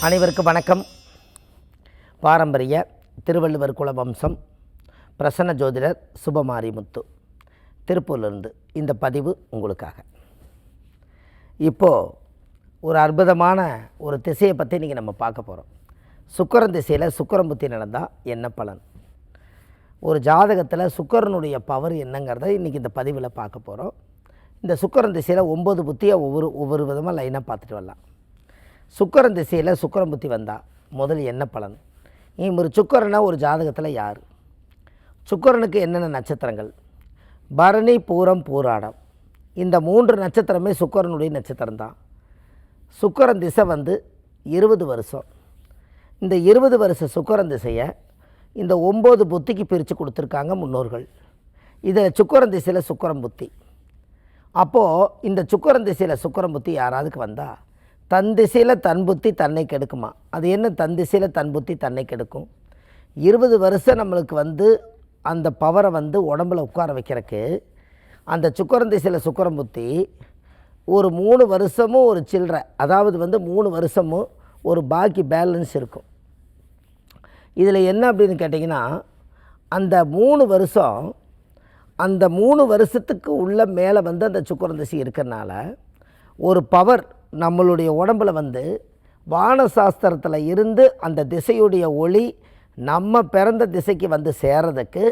அனைவருக்கும் வணக்கம். பாரம்பரிய திருவள்ளுவர் குல வம்சம் பிரசன்ன ஜோதிடர் சுபமாரிமுத்து திருப்பூர்லேருந்து இந்த பதிவு உங்களுக்காக. இப்போது ஒரு அற்புதமான ஒரு திசையை பற்றி இன்றைக்கி நம்ம பார்க்க போகிறோம். சுக்கிரன் திசையில் சுக்கிரன் புத்தி நடந்தால் என்ன பலன், ஒரு ஜாதகத்தில் சுக்கிரனுடைய பவர் என்னங்கிறத இன்றைக்கி இந்த பதிவில் பார்க்க போகிறோம். இந்த சுக்கிரன் திசையில் 9 புத்தியை ஒவ்வொரு விதமாக லைனாக பார்த்துட்டு வரலாம். சுக்கிரன் திசையில் சுக்கிரன் புத்தி வந்தால் முதல் என்ன பலன், ஒரு சுக்கிரனா ஒரு ஜாதகத்தில் யார், சுக்கிரனுக்கு என்னென்ன நட்சத்திரங்கள், பரணி பூரம் பூராடம், இந்த 3 நட்சத்திரமே சுக்கிரனுடைய நட்சத்திரம் தான். சுக்கிரன் திசை 20 வருஷம். இந்த 20 வருஷ சுக்கிரன் திசையை இந்த 9 புத்திக்கு பிரித்து கொடுத்துருக்காங்க முன்னோர்கள். இதில் சுக்கிரன் திசையில் சுக்கிரன் புத்தி. அப்போது இந்த சுக்கிரன் திசையில் சுக்கிரன் புத்தி யாராவதுக்கு வந்தால் தன் திசையில் தன் புத்தி தன்னை கெடுக்குமா? அது என்ன தன் திசையில் தன் புத்தி தன்னை கெடுக்கும்? 20 வருஷம் நம்மளுக்கு அந்த பவரை உடம்பில் உட்கார வைக்கிறதுக்கு அந்த சுக்கிரன் திசையில் சுக்கிரன் புத்தி ஒரு 3 வருஷமும் ஒரு சில்லறை, அதாவது 3 வருஷமும் ஒரு பாக்கி பேலன்ஸ் இருக்கும். இதில் என்ன அப்படின்னு கேட்டிங்கன்னா, அந்த 3 வருஷம் அந்த 3 வருஷத்துக்கு உள்ள மேலே அந்த சுக்கிரன் திசை இருக்கிறனால ஒரு பவர் நம்மளுடைய உடம்பில் வானசாஸ்திரத்தில் இருந்து அந்த திசையுடைய ஒளி நம்ம பிறந்த திசைக்கு சேர்றதுக்கு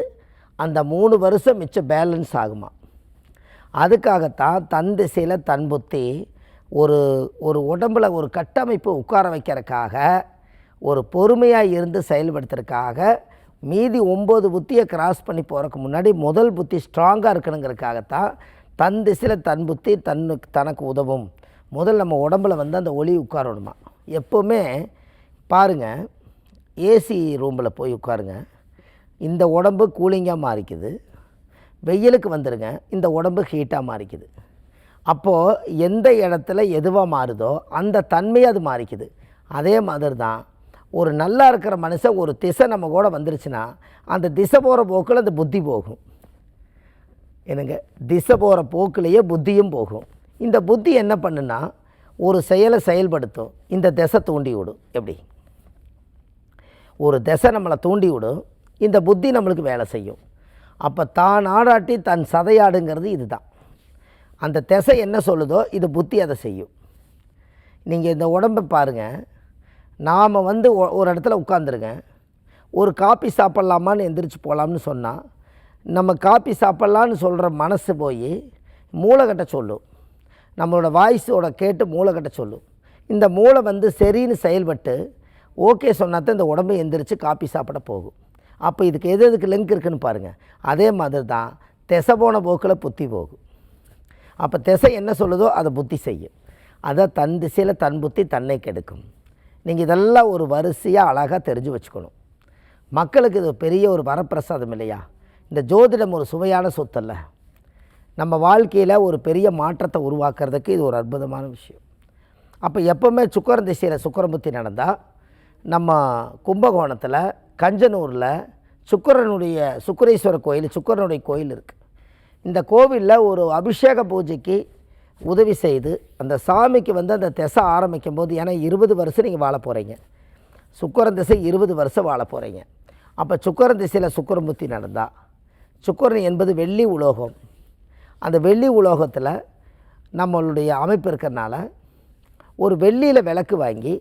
அந்த 3 வருஷம் மிச்சம் பேலன்ஸ் ஆகுமா? அதுக்காகத்தான் தன் திசையில் தன் புத்தி ஒரு உடம்பில் ஒரு கட்டமைப்பு உட்கார வைக்கிறதுக்காக, ஒரு பொறுமையாக இருந்து செயல்படுத்துறதுக்காக, மீதி 9 புத்தியை கிராஸ் பண்ணி போகிறதுக்கு முன்னாடி முதல் புத்தி ஸ்ட்ராங்காக இருக்கணுங்கிறதுக்காகத்தான் தன் திசையில் தன் புத்தி தனக்கு உதவும். முதல் நம்ம உடம்பில் அந்த ஒளி உட்காரணுமா? எப்போவுமே பாருங்கள், ஏசி ரூமில் போய் உட்காருங்க, இந்த உடம்பு கூலிங்காக மாறிக்குது. வெயிலுக்கு வந்துடுங்க, இந்த உடம்பு ஹீட்டாக மாறிக்குது. அப்போது எந்த இடத்துல எதுவாக மாறுதோ அந்த தன்மையை அது மாறிக்குது. அதே மாதிரி தான் ஒரு நல்லா இருக்கிற மனுஷன் ஒரு திசை நம்ம கூட வந்துருச்சுன்னா அந்த திசை போகிற போக்கில் அந்த புத்தி போகும். என்னங்க, திசை போகிற போக்கிலேயே புத்தியும் போகும். இந்த புத்தி என்ன பண்ணுன்னா ஒரு செயலை செயல்படுத்தும், இந்த திசை தூண்டி விடும். எப்படி ஒரு திசை நம்மளை தூண்டி விடும், இந்த புத்தி நம்மளுக்கு வேலை செய்யும். அப்போ தான் ஆடாட்டி தன் சதையாடுங்கிறது இதுதான். அந்த திசை என்ன சொல்லுதோ இது புத்தி அதை செய்யும். நீங்கள் இந்த உடம்பை பாருங்கள், நாம் ஒரு இடத்துல உட்காந்துருங்க, ஒரு காப்பி சாப்பிட்லாமான்னு எந்திரிச்சு போகலாம்னு சொன்னால் நம்ம காப்பி சாப்பிட்லான்னு சொல்கிற மனசு போய் மூளைக்கட்ட சொல்லும், நம்மளோட வாய்ஸோட கேட்டு மூளைக்கட்ட சொல்லும். இந்த மூளை சரின்னு செயல்பட்டு ஓகே சொன்னால் தான் இந்த உடம்பை எந்திரிச்சு காப்பி சாப்பிட போகும். அப்போ இதுக்கு எதுக்கு லிங்க் இருக்குதுன்னு பாருங்கள். அதே மாதிரி தான் திசை போன போக்கில் புத்தி போகும். அப்போ திசை என்ன சொல்லுதோ அதை புத்தி செய்யும். அதை தன் திசையில் தன் புத்தி தன்னை கெடுக்கும். நீங்கள் இதெல்லாம் ஒரு வரிசையாக அழகாக தெரிஞ்சு வச்சுக்கணும். மக்களுக்கு இது பெரிய ஒரு வரப்பிரசாதம் இல்லையா? இந்த ஜோதிடம் ஒரு சுவையான சொத்தல்ல, நம்ம வாழ்க்கையில் ஒரு பெரிய மாற்றத்தை உருவாக்குறதுக்கு இது ஒரு அற்புதமான விஷயம். அப்போ எப்போவுமே சுக்கிரன் திசையில் சுக்கிரன் புத்தி நடந்தால் நம்ம கும்பகோணத்தில் கஞ்சனூரில் சுக்கிரேஸ்வரர் கோயில், சுக்கிரனுடைய கோயில் இருக்குது. இந்த கோவிலில் ஒரு அபிஷேக பூஜைக்கு உதவி செய்து அந்த சாமிக்கு அந்த திசை ஆரம்பிக்கும் போது, ஏன்னா 20 வருஷம் நீங்கள் வாழ போகிறீங்க, சுக்கிரன் திசை 20 வருஷம் வாழ போகிறீங்க. அப்போ சுக்கிரன் திசையில் சுக்கிரன் புத்தி நடந்தால், சுக்கிரன் என்பது வெள்ளி உலோகம், அந்த வெள்ளி உலோகத்தில் நம்மளுடைய அமைப்பு இருக்கிறனால ஒரு வெள்ளியில் விளக்கு வாங்கி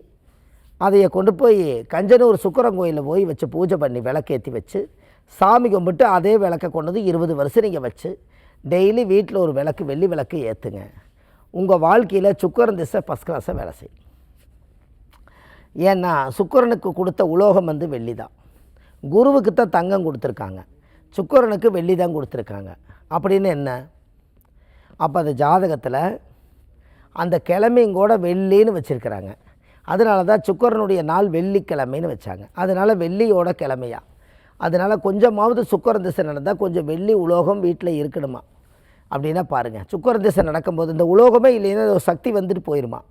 அதையை கொண்டு போய் கஞ்சனூர் சுக்கிரன் கோயிலில் போய் வச்சு பூஜை பண்ணி விளக்கேற்றி வச்சு சாமி கும்பிட்டு அதே விளக்கை கொண்டு 20 வருஷம் நீங்கள் வச்சு டெய்லி வீட்டில் ஒரு விளக்கு, வெள்ளி விளக்கு ஏற்றுங்க. உங்கள் வாழ்க்கையில் சுக்கிரன் திசை ஃபஸ்ட் கிளாஸாக வேலை செய்யும். ஏன்னா சுக்கிரனுக்கு கொடுத்த உலோகம் வெள்ளி தான். குருவுக்கு தான் தங்கம் கொடுத்துருக்காங்க, சுக்கிரனுக்கு வெள்ளி தான் கொடுத்துருக்காங்க. அப்படின்னு என்ன? அப்போ அந்த ஜாதகத்தில் அந்த கிழமையும் கூட வெள்ளின்னு வச்சுருக்கிறாங்க. அதனால தான் சுக்கிரனுடைய நாள் வெள்ளிக்கிழமைன்னு வச்சாங்க. அதனால் வெள்ளியோட கிழமையா. அதனால் கொஞ்சமாவது சுக்கிரன் திசை நடந்தால் கொஞ்சம் வெள்ளி உலோகம் வீட்டில் இருக்கணுமா? அப்படின்னா பாருங்கள், சுக்கிரன் திசை நடக்கும்போது இந்த உலோகமே இல்லைன்னா ஒரு சக்தி வந்துட்டு போயிடுமா.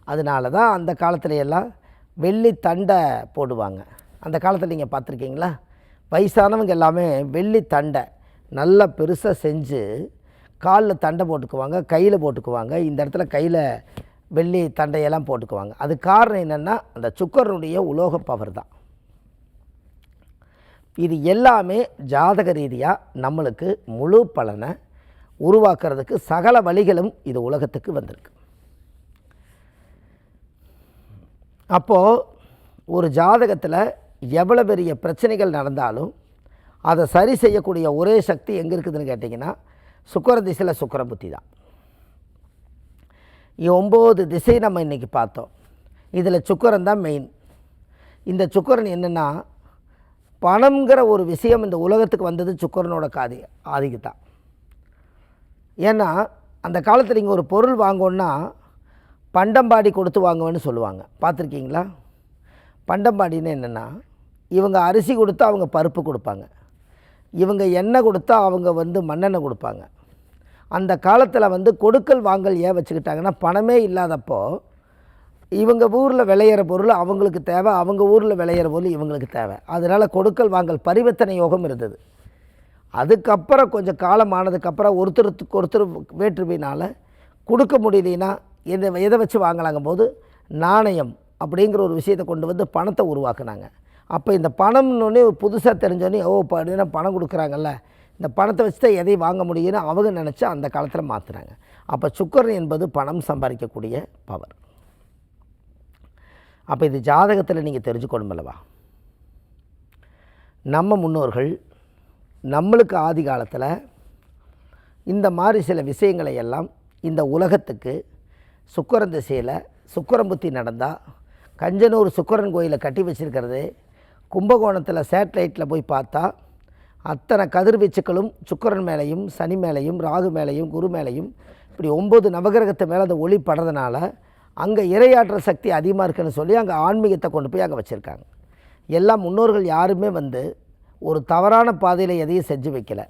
அதனால தான் அந்த காலத்துல எல்லாம் வெள்ளி தண்டை போடுவாங்க. அந்த காலத்தில் நீங்கள் பார்த்துருக்கீங்களா? வயசானவங்க எல்லாமே வெள்ளி தண்டை நல்லா பெருசாக செஞ்சு காலில் தண்டை போட்டுக்குவாங்க, கையில் போட்டுக்குவாங்க. இந்த இடத்துல கையில் வெள்ளி தண்டையெல்லாம் போட்டுக்குவாங்க. அது காரணம் என்னென்னா அந்த சுக்கரனுடைய உலோக பவர் தான். இது எல்லாமே ஜாதக ரீதியாக நம்மளுக்கு முழு பலனை உருவாக்குறதுக்கு சகல வழிகளும் இது உலகத்துக்கு வந்திருக்கு. அப்போது ஒரு ஜாதகத்தில் எவ்வளோ பெரிய பிரச்சனைகள் நடந்தாலும் அதை சரி செய்யக்கூடிய ஒரே சக்தி எங்கே இருக்குதுன்னு கேட்டிங்கன்னா சுக்கிர திசையில் சுக்கிர புத்தி தான். 9 திசை நம்ம இன்றைக்கி பார்த்தோம். இதில் சுக்கிரன் தான் மெயின். இந்த சுக்கிரன் என்னென்னா பணம்ங்கிற ஒரு விஷயம் இந்த உலகத்துக்கு வந்தது சுக்கிரனோட ஆதிக்கத்தான். ஏன்னா அந்த காலத்தில் நீங்கள் ஒரு பொருள் வாங்கணுன்னா பண்டம்பாடி கொடுத்து வாங்குவேன்னு சொல்லுவாங்க, பார்த்துருக்கீங்களா? பண்டம்பாடின்னு என்னென்னா இவங்க அரிசி கொடுத்தா அவங்க பருப்பு கொடுப்பாங்க, இவங்க எண்ணெய் கொடுத்தா அவங்க மண்ணெண்ணெய் கொடுப்பாங்க. அந்த காலத்தில் கொடுக்கல் வாங்கல் ஏன் வச்சுக்கிட்டாங்கன்னா பணமே இல்லாதப்போ இவங்க ஊரில் விளையிற பொருள் அவங்களுக்கு தேவை, அவங்க ஊரில் விளையிற பொருள் இவங்களுக்கு தேவை. அதனால் கொடுக்கல் வாங்கல் பரிவர்த்தனை யோகம் இருந்தது. அதுக்கப்புறம் கொஞ்சம் காலம் ஆனதுக்கப்புறம் ஒருத்தருக்கு ஒருத்தர் வேற்றுமையினால் கொடுக்க முடியலனா எதை வச்சு வாங்கலாங்கும் போது நாணயம் அப்படிங்கிற ஒரு விஷயத்தை கொண்டு பணத்தை உருவாக்குனாங்க. அப்போ இந்த பணம்னு புதுசாக தெரிஞ்சோன்னே அப்படின்னா பணம் கொடுக்குறாங்கல்ல, இந்த பணத்தை வச்சு தான் எதையும் வாங்க முடியும்னு அவங்க நினச்சி அந்த காலத்தில் மாற்றுறாங்க. அப்போ சுக்கிரன் என்பது பணம் சம்பாதிக்கக்கூடிய பவர். அப்போ இது ஜாதகத்தில் நீங்கள் தெரிஞ்சுக்கணும் அல்லவா? நம்ம முன்னோர்கள் நம்மளுக்கு ஆதி காலத்தில் இந்த மாதிரி சில விஷயங்களை எல்லாம் இந்த உலகத்துக்கு சுக்கிரன் திசையில் சுக்கிரன் புத்தி நடந்தால் கஞ்சனூர் சுக்கிரன் கோயிலை கட்டி வச்சுருக்கிறது, கும்பகோணத்தில் சேட்டலைட்டில் போய் பார்த்தா அத்தனை கதிர்வீச்சுக்களும் சுக்கிரன் மேலேயும் சனி மேலேயும் ராகு மேலேயும் குரு மேலேயும் இப்படி 9 நவகிரகத்தை மேலே அந்த ஒளி படுறதுனால அங்கே இரையாற்றல் சக்தி அதிகமாக இருக்குன்னு சொல்லி அங்கே ஆன்மீகத்தை கொண்டு போய் அங்கே வச்சுருக்காங்க. எல்லாம் முன்னோர்கள் யாருமே ஒரு தவறான பாதையில் எதையும் செஞ்சு வைக்கலை.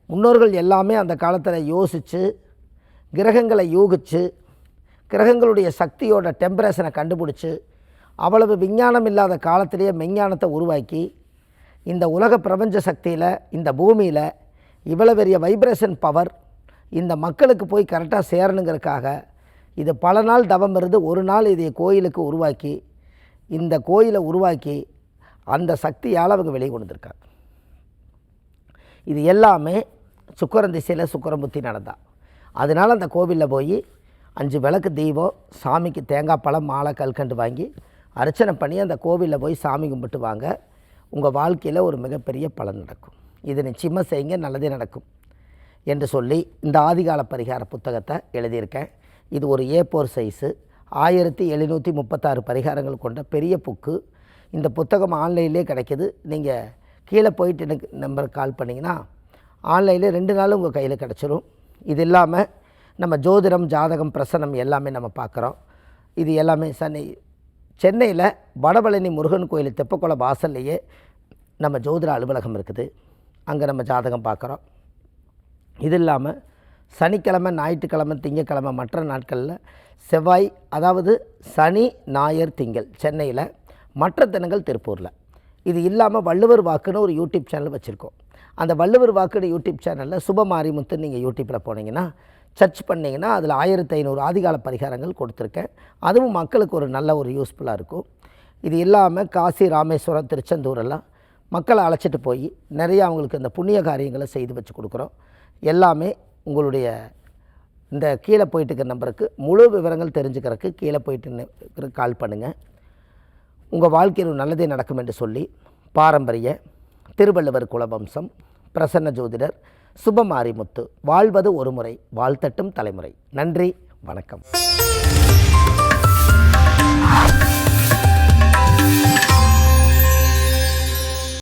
முன்னோர்கள் எல்லாமே அந்த காலத்தில் யோசித்து கிரகங்களை யூகித்து கிரகங்களுடைய சக்தியோட டெம்பரேச்சரை கண்டுபிடிச்சி அவ்வளவு விஞ்ஞானம் இல்லாத காலத்திலேயே மெஞ்ஞானத்தை உருவாக்கி இந்த உலக பிரபஞ்ச சக்தியில் இந்த பூமியில் இவ்வளோ பெரிய வைப்ரேஷன் பவர் இந்த மக்களுக்கு போய் கரெக்டாக சேரணுங்கிறதுக்காக இது பல நாள் தவம் இருந்து ஒரு நாள் இதை கோயிலுக்கு உருவாக்கி இந்த கோயிலை உருவாக்கி அந்த சக்தியால் அவங்க வெளியே கொண்டு வந்திருக்காங்க. இது எல்லாமே சுக்கிரன் திசையில் சுக்கிரன் புத்தி நடந்தால். அதனால் அந்த கோவிலில் போய் 5 விளக்கு தீபம், சாமிக்கு தேங்காய் பழம் மாலை கல்கண்டு வாங்கி அர்ச்சனை பண்ணி அந்த கோவிலில் போய் சாமி கும்பிட்டு வாங்க. உங்கள் வாழ்க்கையில் ஒரு மிகப்பெரிய பலன் நடக்கும். இது நிச்சயமாக செய்யுங்க, நல்லதே நடக்கும் என்று சொல்லி இந்த ஆதிகால பரிகார புத்தகத்தை எழுதியிருக்கேன். இது ஒரு A4 சைஸு 1736 பரிகாரங்கள் கொண்ட பெரிய புக்கு. இந்த புத்தகம் ஆன்லைன்லேயே கிடைக்கிது. நீங்கள் கீழே போயிட்டு எனக்கு நம்பருக்கு கால் பண்ணிங்கன்னா ஆன்லைனில் 2 நாள் உங்கள் கையில் கிடச்சிரும். இது இல்லாமல் நம்ம ஜோதிடம், ஜாதகம், பிரசனம் எல்லாமே நம்ம பார்க்குறோம். இது எல்லாமே சென்னையில் வடபழனி முருகன் கோயில் தெப்பக்குள வாசல்லையே நம்ம ஜோதிட அலுவலகம் இருக்குது. அங்கே நம்ம ஜாதகம் பார்க்குறோம். இது இல்லாமல் சனிக்கிழமை, ஞாயிற்றுக்கிழமை, திங்கக்கிழமை மற்ற நாட்களில் செவ்வாய், அதாவது சனி, ஞாயிறு, திங்கள் சென்னையில், மற்ற தினங்கள் திருப்பூரில். இது இல்லாமல் வள்ளுவர் வாக்குன்னு ஒரு யூடியூப் சேனல் வச்சுருக்கோம். அந்த வள்ளுவர் வாக்குன்னு யூடியூப் சேனலில் சுபமாரிமுத்து நீங்கள் யூடியூப்பில் போனீங்கன்னா சர்ச் பண்ணிங்கன்னா அதில் 1500 ஆதிகால பரிகாரங்கள் கொடுத்துருக்கேன். அதுவும் மக்களுக்கு ஒரு நல்ல ஒரு யூஸ்ஃபுல்லாக இருக்கும். இது இல்லாமல் காசி, ராமேஸ்வரம், திருச்செந்தூரெல்லாம் மக்களை அழைச்சிட்டு போய் நிறையா அவங்களுக்கு இந்த புண்ணிய காரியங்களை செய்து வச்சு கொடுக்குறோம். எல்லாமே உங்களுடைய இந்த கீழே போயிட்டு இருக்கிற நம்பருக்கு முழு விவரங்கள் தெரிஞ்சுக்கிறதுக்கு கீழே போயிட்டு கால் பண்ணுங்கள். உங்கள் வாழ்க்கையில் நல்லதே நடக்கும் என்று சொல்லி பாரம்பரிய திருவள்ளுவர் குலவம்சம் பிரசன்ன ஜோதிடர் சுபமாரிமுத்து வாழ்வது ஒரு முறை, வாழ்த்தட்டும் தலைமுறை. நன்றி, வணக்கம்.